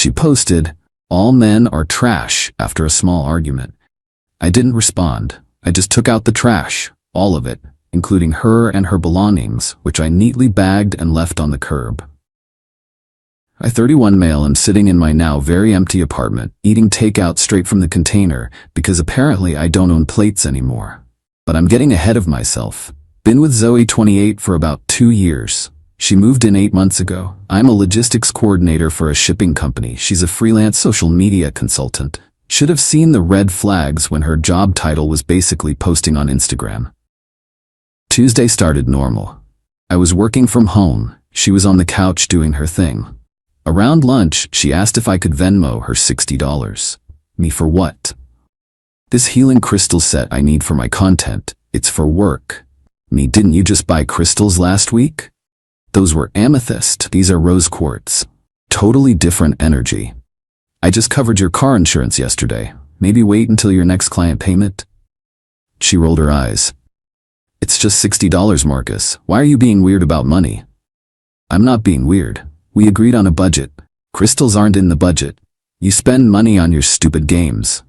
She posted, "All men are trash," after a small argument. I didn't respond. I just took out the trash, all of it, including her and her belongings, which I neatly bagged and left on the curb. I, 31 male, am sitting in my now very empty apartment, eating takeout straight from the container, because apparently I don't own plates anymore. But I'm getting ahead of myself. Been with Zoe, 28, for about 2 years. She moved in 8 months ago. I'm a logistics coordinator for a shipping company. She's a freelance social media consultant. Should have seen the red flags when her job title was basically posting on Instagram. Tuesday started normal. I was working from home. She was on the couch doing her thing. Around lunch, she asked if I could Venmo her $60. Me for what? This healing crystal set I need for my content. It's for work. Me, didn't you just buy crystals last week? Those were amethyst. These are rose quartz. Totally different energy. I just covered your car insurance yesterday. Maybe wait until your next client payment? She rolled her eyes. It's just $60, Marcus. Why are you being weird about money? I'm not being weird. We agreed on a budget. Crystals aren't in the budget. You spend money on your stupid games.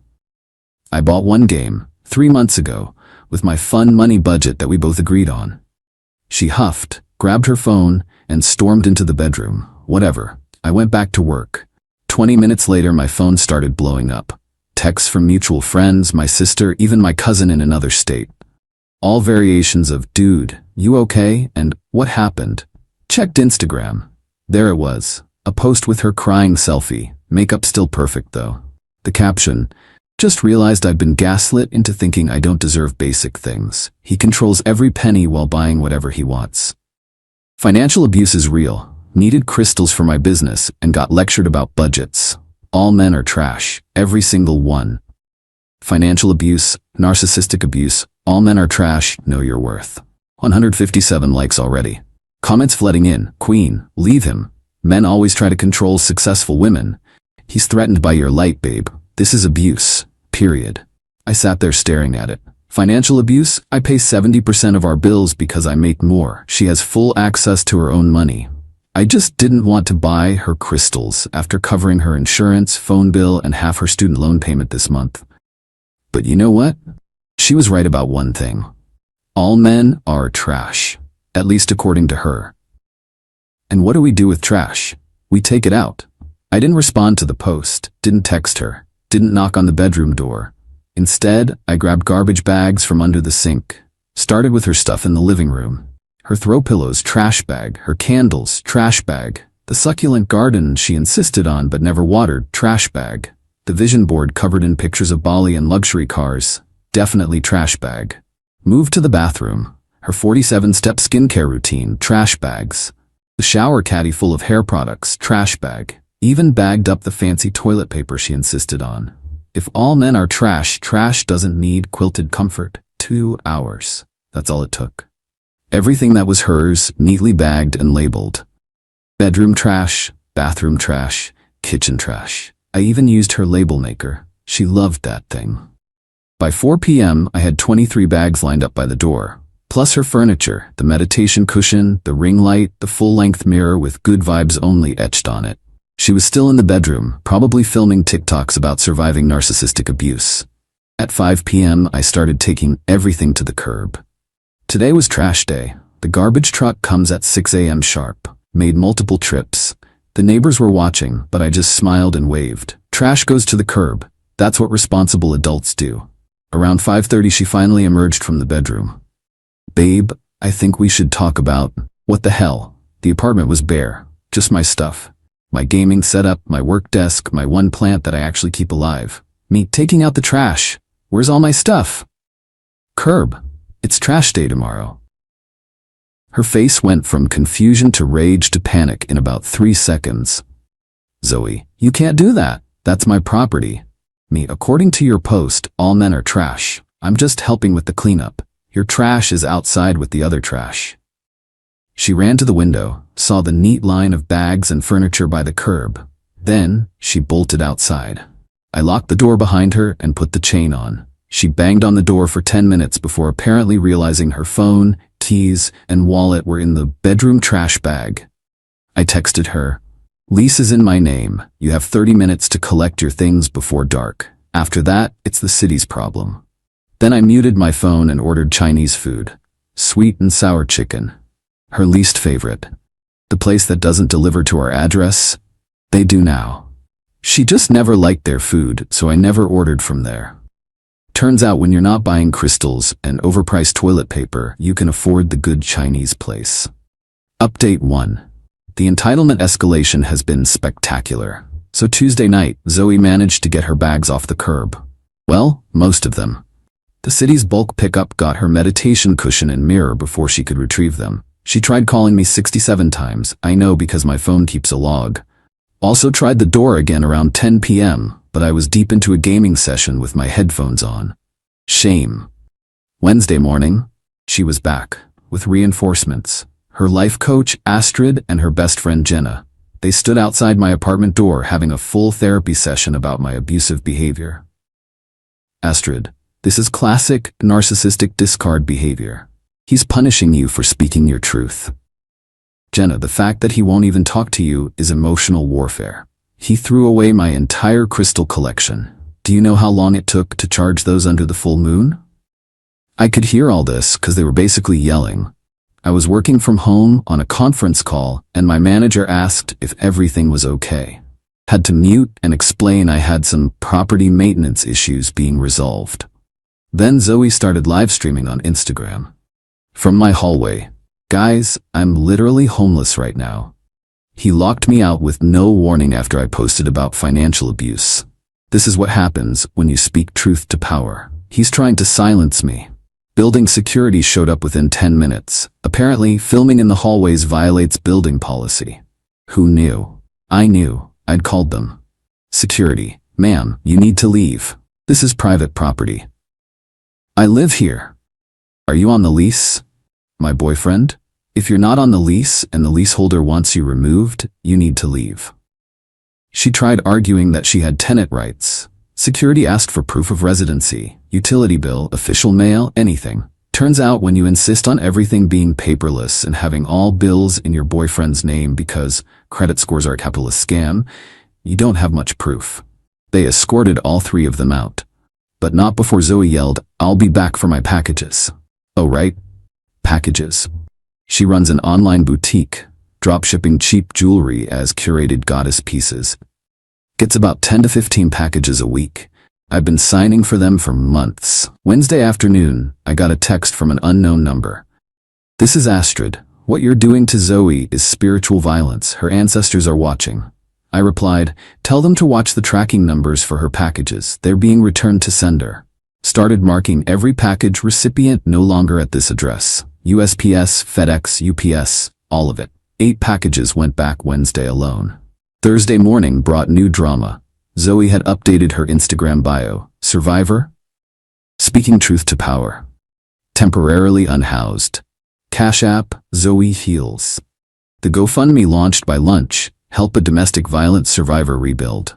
I bought one game, 3 months ago, with my fun money budget that we both agreed on. She huffed, grabbed her phone, and stormed into the bedroom. Whatever. I went back to work. 20 minutes later, my phone started blowing up. Texts from mutual friends, my sister, even my cousin in another state. All variations of, "Dude, you okay?" and "What happened?" Checked Instagram. There it was, a post with her crying selfie, makeup still perfect though. The caption, "Just realized I've been gaslit into thinking I don't deserve basic things. He controls every penny while buying whatever he wants. Financial abuse is real. Needed crystals for my business and got lectured about budgets. All men are trash, every single one. Financial abuse, narcissistic abuse, all men are trash, know your worth." 157 likes already. Comments flooding in. "Queen, leave him. Men always try to control successful women. He's threatened by your light, babe. This is abuse. Period." I sat there staring at it. Financial abuse? I pay 70% of our bills because I make more. She has full access to her own money. I just didn't want to buy her crystals after covering her insurance, phone bill, and half her student loan payment this month. But you know what? She was right about one thing. All men are trash. At least according to her. And what do we do with trash? We take it out. I didn't respond to the post, didn't text her, didn't knock on the bedroom door. Instead, I grabbed garbage bags from under the sink, started with her stuff in the living room. Her throw pillows, trash bag, her candles, trash bag, the succulent garden she insisted on but never watered, trash bag, the vision board covered in pictures of Bali and luxury cars, definitely trash bag. Moved to the bathroom. Her 47-step skincare routine, trash bags. The shower caddy full of hair products, trash bag. Even bagged up the fancy toilet paper she insisted on. If all men are trash, trash doesn't need quilted comfort. 2 hours. That's all it took. Everything that was hers, neatly bagged and labeled. Bedroom trash, bathroom trash, kitchen trash. I even used her label maker. She loved that thing. By 4 p.m., I had 23 bags lined up by the door. Plus her furniture, the meditation cushion, the ring light, the full-length mirror with "good vibes only" etched on it. She was still in the bedroom, probably filming TikToks about surviving narcissistic abuse. At 5 p.m., I started taking everything to the curb. Today was trash day. The garbage truck comes at 6 a.m. sharp. Made multiple trips. The neighbors were watching, but I just smiled and waved. Trash goes to the curb. That's what responsible adults do. Around 5:30, she finally emerged from the bedroom. "Babe, I think we should talk about..." What the hell? The apartment was bare. Just my stuff. My gaming setup, my work desk, my one plant that I actually keep alive. Me taking out the trash. Where's all my stuff? Curb. It's trash day tomorrow. Her face went from confusion to rage to panic in about 3 seconds. "Zoe, you can't do that. That's my property." Me, "According to your post, all men are trash. I'm just helping with the cleanup. Your trash is outside with the other trash." She ran to the window, saw the neat line of bags and furniture by the curb. Then, she bolted outside. I locked the door behind her and put the chain on. She banged on the door for 10 minutes before apparently realizing her phone, keys, and wallet were in the bedroom trash bag. I texted her, Lease is in my name. You have 30 minutes to collect your things before dark. After that, it's the city's problem. Then I muted my phone and ordered Chinese food. Sweet and sour chicken. Her least favorite. The place that doesn't deliver to our address, they do now. She just never liked their food, so I never ordered from there. Turns out when you're not buying crystals and overpriced toilet paper, you can afford the good Chinese place. Update 1. The entitlement escalation has been spectacular. So Tuesday night, Zoe managed to get her bags off the curb. Well, most of them. The city's bulk pickup got her meditation cushion and mirror before she could retrieve them. She tried calling me 67 times, I know because my phone keeps a log. Also tried the door again around 10 p.m., but I was deep into a gaming session with my headphones on. Shame. Wednesday morning, she was back, with reinforcements. Her life coach, Astrid, and her best friend, Jenna. They stood outside my apartment door having a full therapy session about my abusive behavior. Astrid, this is classic, narcissistic discard behavior. He's punishing you for speaking your truth. Jenna, the fact that he won't even talk to you is emotional warfare. He threw away my entire crystal collection. Do you know how long it took to charge those under the full moon? I could hear all this because they were basically yelling. I was working from home on a conference call and my manager asked if everything was okay. Had to mute and explain I had some property maintenance issues being resolved. Then Zoe started live streaming on Instagram. From my hallway. Guys, I'm literally homeless right now. He locked me out with no warning after I posted about financial abuse. This is what happens when you speak truth to power. He's trying to silence me. Building security showed up within 10 minutes. Apparently, filming in the hallways violates building policy. Who knew? I knew. I'd called them. Security. Ma'am, you need to leave. This is private property. I live here. Are you on the lease? My boyfriend? If you're not on the lease and the leaseholder wants you removed, you need to leave. She tried arguing that she had tenant rights. Security asked for proof of residency, utility bill, official mail, anything. Turns out when you insist on everything being paperless and having all bills in your boyfriend's name because credit scores are a capitalist scam, you don't have much proof. They escorted all 3 of them out. But not before Zoe yelled, "I'll be back for my packages." Oh right, packages. She runs an online boutique, dropshipping cheap jewelry as curated goddess pieces. Gets about 10 to 15 packages a week. I've been signing for them for months. Wednesday afternoon, I got a text from an unknown number. "This is Astrid. What you're doing to Zoe is spiritual violence. Her ancestors are watching." I replied, "Tell them to watch the tracking numbers for her packages. They're being returned to sender." Started marking every package recipient no longer at this address. USPS, FedEx, UPS, all of it. 8 packages went back Wednesday alone. Thursday morning brought new drama. Zoe had updated her Instagram bio. Survivor? Speaking truth to power. Temporarily unhoused. Cash App, Zoe Heals. The GoFundMe launched by lunch. Help a domestic violence survivor rebuild.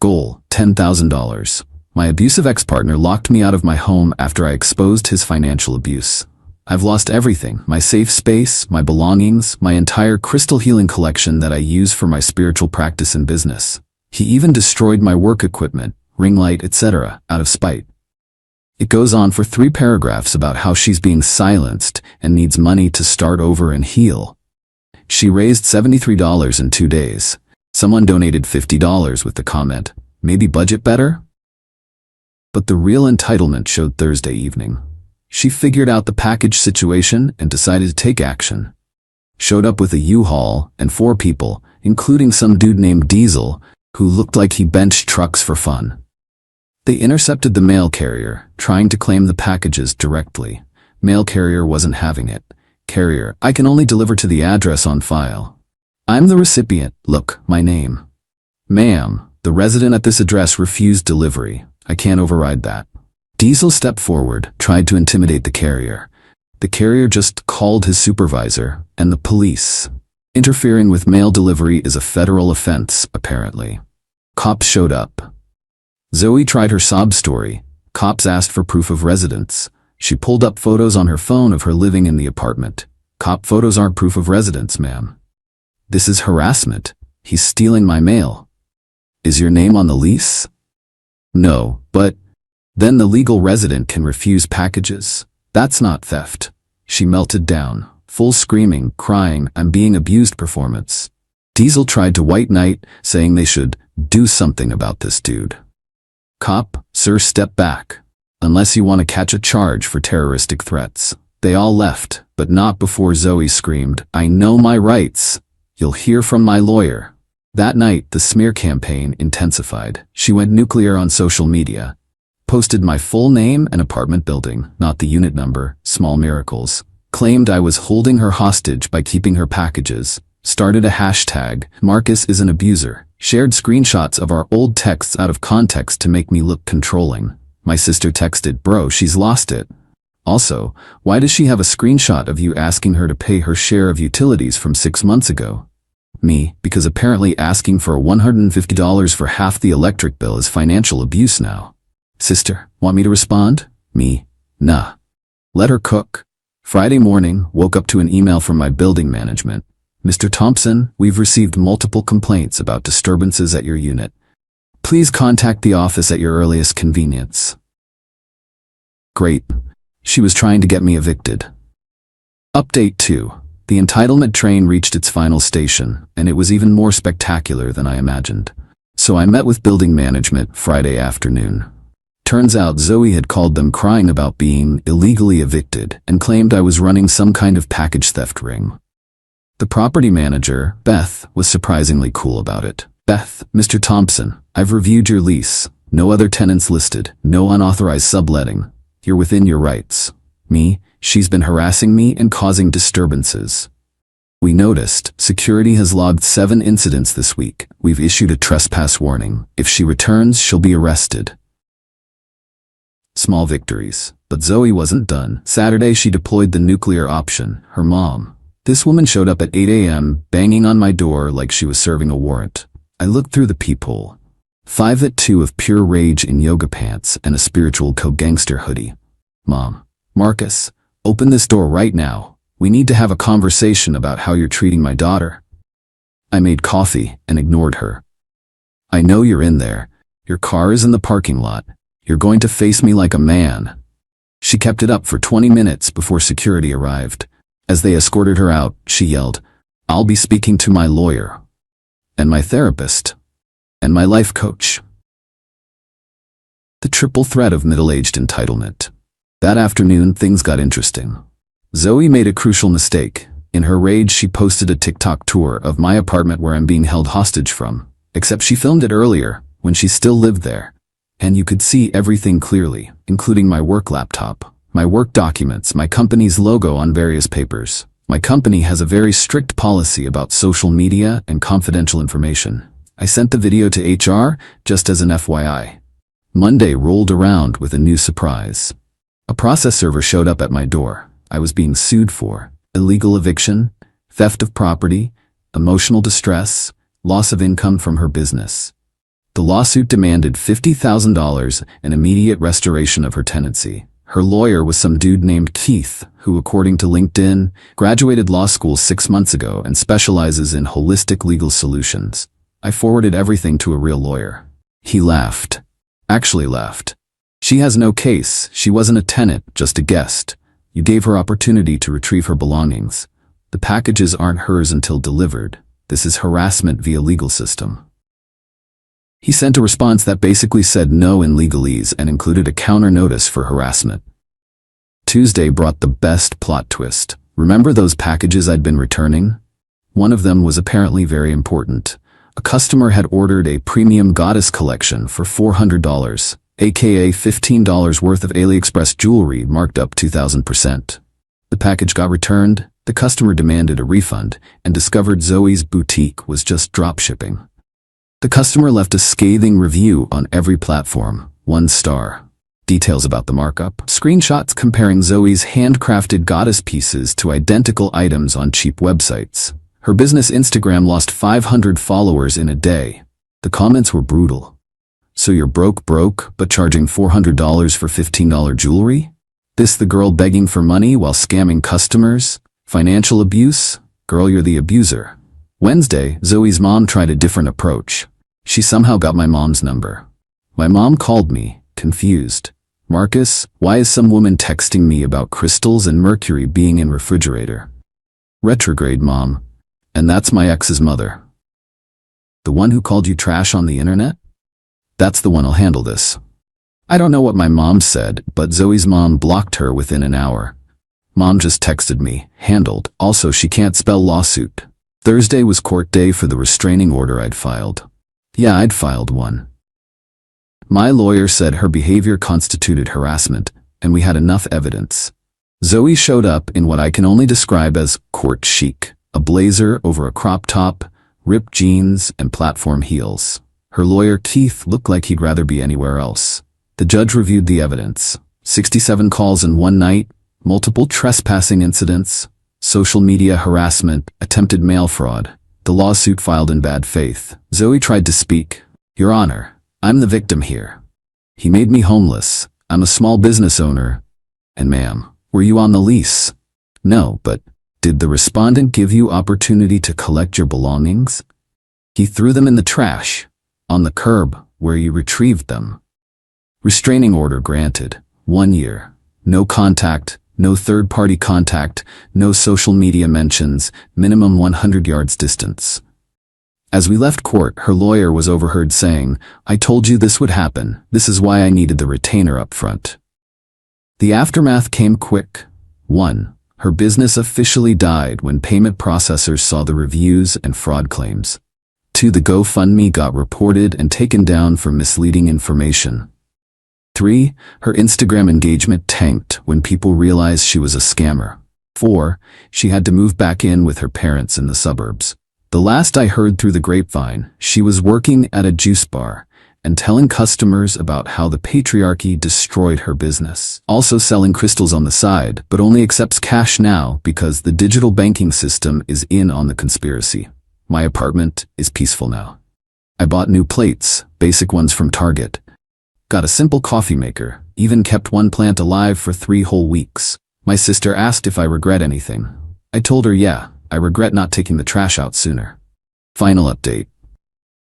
Goal, $10,000. My abusive ex-partner locked me out of my home after I exposed his financial abuse. I've lost everything, my safe space, my belongings, my entire crystal healing collection that I use for my spiritual practice and business. He even destroyed my work equipment, ring light, etc., out of spite. It goes on for 3 paragraphs about how she's being silenced and needs money to start over and heal. She raised $73 in 2 days. Someone donated $50 with the comment, "Maybe budget better?" But the real entitlement showed Thursday evening. She figured out the package situation and decided to take action. Showed up with a U-Haul and 4 people, including some dude named Diesel, who looked like he benched trucks for fun. They intercepted the mail carrier, trying to claim the packages directly. Mail carrier wasn't having it. Carrier, "I can only deliver to the address on file. I'm the recipient. Look, my name." "Ma'am, the resident at this address refused delivery. I can't override that." Diesel stepped forward, tried to intimidate the carrier. The carrier just called his supervisor and the police. Interfering with mail delivery is a federal offense, apparently. Cops showed up. Zoe tried her sob story. Cops asked for proof of residence. She pulled up photos on her phone of her living in the apartment. "Cop photos aren't proof of residence, ma'am." "This is harassment. He's stealing my mail. Is your name on the lease? No, but then the legal resident can refuse packages. That's not theft. She melted down, full screaming, crying, "I'm being abused" performance. Diesel tried to white knight, saying they should do something about this dude. Cop, sir, step back. Unless you want to catch a charge for terroristic threats. They all left, but not before Zoe screamed, "I know my rights. You'll hear from my lawyer." That night, the smear campaign intensified. She went nuclear on social media. Posted my full name and apartment building, not the unit number, small miracles. Claimed I was holding her hostage by keeping her packages. Started a hashtag, Marcus is an abuser. Shared screenshots of our old texts out of context to make me look controlling. My sister texted, "Bro, she's lost it." Also, why does she have a screenshot of you asking her to pay her share of utilities from 6 months ago? Me, because apparently asking for $150 for half the electric bill is financial abuse now. Sister, want me to respond? Me, nah. Let her cook. Friday morning, woke up to an email from my building management. "Mr. Thompson, we've received multiple complaints about disturbances at your unit. Please contact the office at your earliest convenience." Great. She was trying to get me evicted. Update 2. The entitlement train reached its final station, and it was even more spectacular than I imagined. So I met with building management Friday afternoon. Turns out Zoe had called them crying about being illegally evicted and claimed I was running some kind of package theft ring. The property manager, Beth, was surprisingly cool about it. "Beth, Mr. Thompson, I've reviewed your lease. No other tenants listed, no unauthorized subletting. You're within your rights." Me, "She's been harassing me and causing disturbances. We noticed, security has logged 7 incidents this week. We've issued a trespass warning. If she returns, she'll be arrested." Small victories. But Zoe wasn't done. Saturday she deployed the nuclear option, her mom. This woman showed up at 8 a.m., banging on my door like she was serving a warrant. I looked through the peephole. 5'2" of pure rage in yoga pants and a spiritual co-gangster hoodie. "Mom, Marcus, open this door right now. We need to have a conversation about how you're treating my daughter." I made coffee and ignored her. "I know you're in there. Your car is in the parking lot. You're going to face me like a man." She kept it up for 20 minutes before security arrived. As they escorted her out, she yelled, "I'll be speaking to my lawyer, and my therapist, and my life coach." The triple threat of middle-aged entitlement. That afternoon, things got interesting. Zoe made a crucial mistake. In her rage, she posted a TikTok tour of my apartment where I'm being held hostage from. Except she filmed it earlier, when she still lived there. And you could see everything clearly, including my work laptop, my work documents, my company's logo on various papers. My company has a very strict policy about social media and confidential information. I sent the video to HR, just as an FYI. Monday rolled around with a new surprise. A process server showed up at my door. I was being sued for illegal eviction, theft of property, emotional distress, loss of income from her business. The lawsuit demanded $50,000 and immediate restoration of her tenancy. Her lawyer was some dude named Keith, who, according to LinkedIn, graduated law school 6 months ago and specializes in holistic legal solutions. I forwarded everything to a real lawyer. He laughed. Actually laughed. "She has no case. She wasn't a tenant, just a guest. You gave her opportunity to retrieve her belongings. The packages aren't hers until delivered. This is harassment via legal system." He sent a response that basically said no in legalese and included a counter notice for harassment. Tuesday brought the best plot twist. Remember those packages I'd been returning? One of them was apparently very important. A customer had ordered a premium goddess collection for $400, aka $15 worth of AliExpress jewelry marked up 2,000%. The package got returned, the customer demanded a refund, and discovered Zoe's boutique was just drop shipping. The customer left a scathing review on every platform, 1 star. Details about the markup. Screenshots comparing Zoe's handcrafted goddess pieces to identical items on cheap websites. Her business Instagram lost 500 followers in a day. The comments were brutal. "So you're broke, but charging $400 for $15 jewelry? This the girl begging for money while scamming customers? Financial abuse? Girl, you're the abuser." Wednesday, Zoe's mom tried a different approach. She somehow got my mom's number. My mom called me, confused. Marcus, why is some woman texting me about crystals and mercury being in refrigerator? Retrograde, Mom. And that's my ex's mother. The one who called you trash on the internet? That's the one who'll handle this. I don't know what my mom said, but Zoe's mom blocked her within an hour. Mom just texted me, handled. Also, she can't spell lawsuit. Thursday was court day for the restraining order I'd filed. Yeah, I'd filed one. My lawyer said her behavior constituted harassment, and we had enough evidence. Zoe showed up in what I can only describe as court chic, a blazer over a crop top, ripped jeans, and platform heels. Her lawyer Keith looked like he'd rather be anywhere else. The judge reviewed the evidence. 67 calls in one night, multiple trespassing incidents, social media harassment, attempted mail fraud. The lawsuit filed in bad faith. Zoe tried to speak. Your Honor, I'm the victim here. He made me homeless. I'm a small business owner. And ma'am, were you on the lease? No, but did the respondent give you opportunity to collect your belongings? He threw them in the trash, on the curb, where you retrieved them. Restraining order granted. 1 year. No contact, no third-party contact, no social media mentions, minimum 100 yards distance. As we left court, her lawyer was overheard saying, I told you this would happen. This is why I needed the retainer up front. The aftermath came quick. 1. Her business officially died when payment processors saw the reviews and fraud claims. 2. The GoFundMe got reported and taken down for misleading information. 3. Her Instagram engagement tanked when people realized she was a scammer. 4. She had to move back in with her parents in the suburbs. The last I heard through the grapevine, she was working at a juice bar and telling customers about how the patriarchy destroyed her business. Also selling crystals on the side, but only accepts cash now because the digital banking system is in on the conspiracy. My apartment is peaceful now. I bought new plates, basic ones from Target. Got a simple coffee maker, even kept one plant alive for 3 whole weeks. My sister asked if I regret anything. I told her yeah, I regret not taking the trash out sooner. Final update.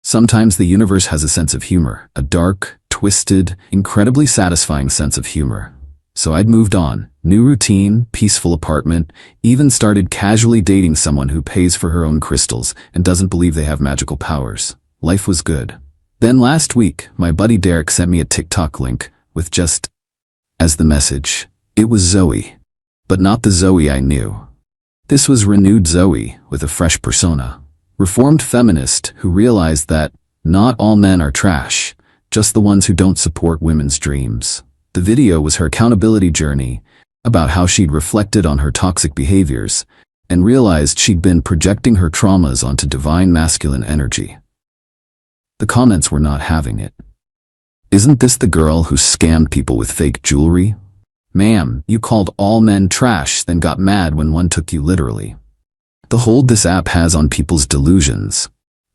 Sometimes the universe has a sense of humor, a dark, twisted, incredibly satisfying sense of humor. So I'd moved on, new routine, peaceful apartment, even started casually dating someone who pays for her own crystals and doesn't believe they have magical powers. Life was good. Then last week, my buddy Derek sent me a TikTok link with just as the message. It was Zoe, but not the Zoe I knew. This was renewed Zoe with a fresh persona. Reformed feminist who realized that not all men are trash, just the ones who don't support women's dreams. The video was her accountability journey about how she'd reflected on her toxic behaviors and realized she'd been projecting her traumas onto divine masculine energy. The comments were not having it. Isn't this the girl who scammed people with fake jewelry? Ma'am, you called all men trash, then got mad when one took you literally. The hold this app has on people's delusions.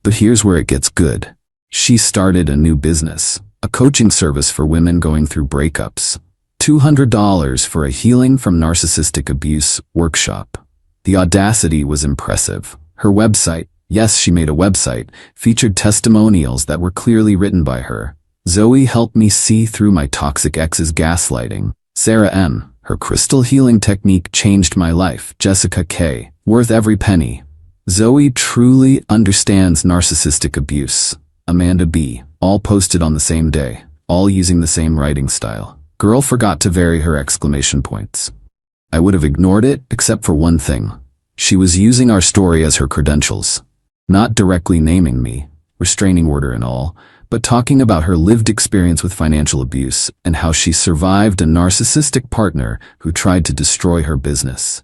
But here's where it gets good. She started a new business, a coaching service for women going through breakups. $200 for a healing from narcissistic abuse workshop. The audacity was impressive. Her website, yes, she made a website, featured testimonials that were clearly written by her. Zoe helped me see through my toxic ex's gaslighting. Sarah M. Her crystal healing technique changed my life. Jessica K. Worth every penny. Zoe truly understands narcissistic abuse. Amanda B. All posted on the same day, all using the same writing style. Girl forgot to vary her exclamation points. I would have ignored it except for one thing. She was using our story as her credentials. Not directly naming me, restraining order and all, but talking about her lived experience with financial abuse and how she survived a narcissistic partner who tried to destroy her business.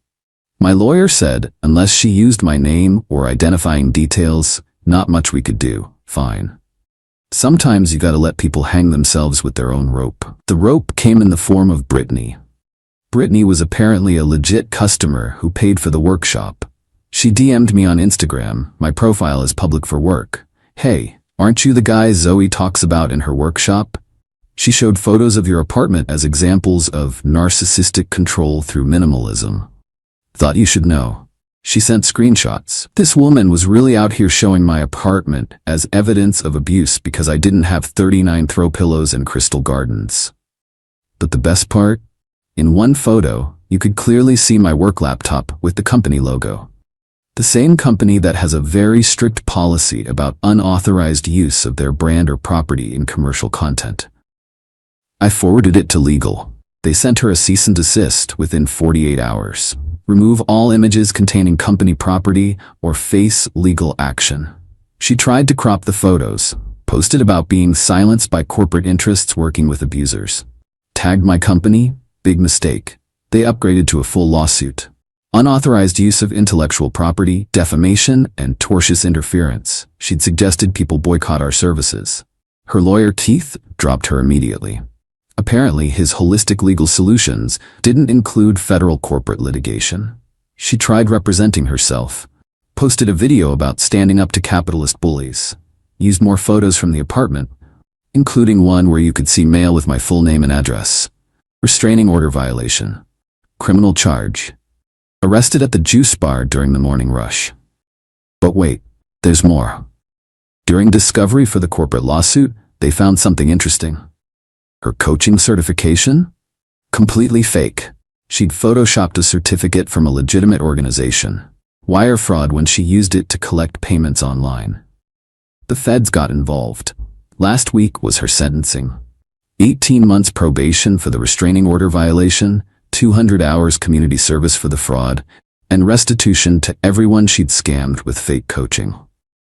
My lawyer said, unless she used my name or identifying details, not much we could do. Fine. Sometimes you gotta let people hang themselves with their own rope. The rope came in the form of Brittany. Brittany was apparently a legit customer who paid for the workshop. She DM'd me on Instagram. My profile is public for work. Hey, aren't you the guy Zoe talks about in her workshop? She showed photos of your apartment as examples of narcissistic control through minimalism. Thought you should know. She sent screenshots. This woman was really out here showing my apartment as evidence of abuse because I didn't have 39 throw pillows and crystal gardens. But the best part? In one photo, you could clearly see my work laptop with the company logo. The same company that has a very strict policy about unauthorized use of their brand or property in commercial content. I forwarded it to legal. They sent her a cease and desist within 48 hours. Remove all images containing company property or face legal action. She tried to crop the photos, posted about being silenced by corporate interests working with abusers. Tagged my company? Big mistake. They upgraded to a full lawsuit. Unauthorized use of intellectual property, defamation, and tortious interference. She'd suggested people boycott our services. Her lawyer Keith dropped her immediately. Apparently, his holistic legal solutions didn't include federal corporate litigation. She tried representing herself, posted a video about standing up to capitalist bullies, used more photos from the apartment, including one where you could see mail with my full name and address. Restraining order violation. Criminal charge. Arrested at the juice bar during the morning rush. But wait, there's more. During discovery for the corporate lawsuit, they found something interesting. Her coaching certification? Completely fake. She'd photoshopped a certificate from a legitimate organization. Wire fraud when she used it to collect payments online. The feds got involved. Last week was her sentencing. 18 months probation for the restraining order violation, 200 hours community service for the fraud, and restitution to everyone she'd scammed with fake coaching.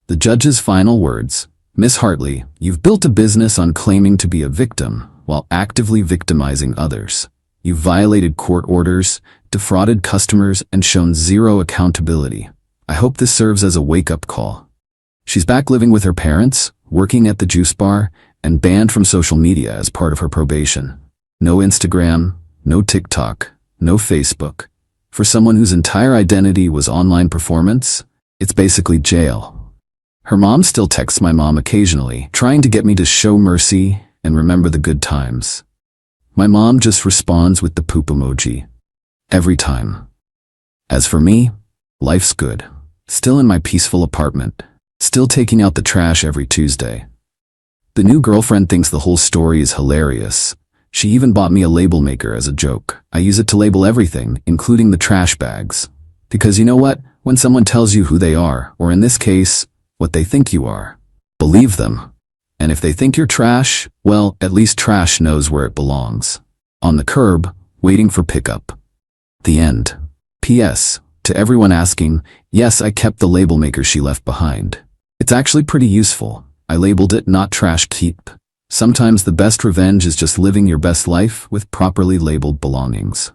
The judge's final words: Miss Hartley, you've built a business on claiming to be a victim while actively victimizing others. You've violated court orders, defrauded customers, and shown zero accountability. I hope this serves as a wake-up call. She's back living with her parents, working at the juice bar, and banned from social media as part of her probation. No Instagram, no TikTok, no Facebook. For someone whose entire identity was online performance, it's basically jail. Her mom still texts my mom occasionally, trying to get me to show mercy and remember the good times. My mom just responds with the poop emoji. Every time. As for me, life's good. Still in my peaceful apartment. Still taking out the trash every Tuesday. The new girlfriend thinks the whole story is hilarious. She even bought me a label maker as a joke. I use it to label everything, including the trash bags. Because you know what? When someone tells you who they are, or in this case, what they think you are, believe them. And if they think you're trash, well, at least trash knows where it belongs. On the curb, waiting for pickup. The end. P.S. To everyone asking, yes, I kept the label maker she left behind. It's actually pretty useful. I labeled it "Not Trash Keep." Sometimes the best revenge is just living your best life with properly labeled belongings.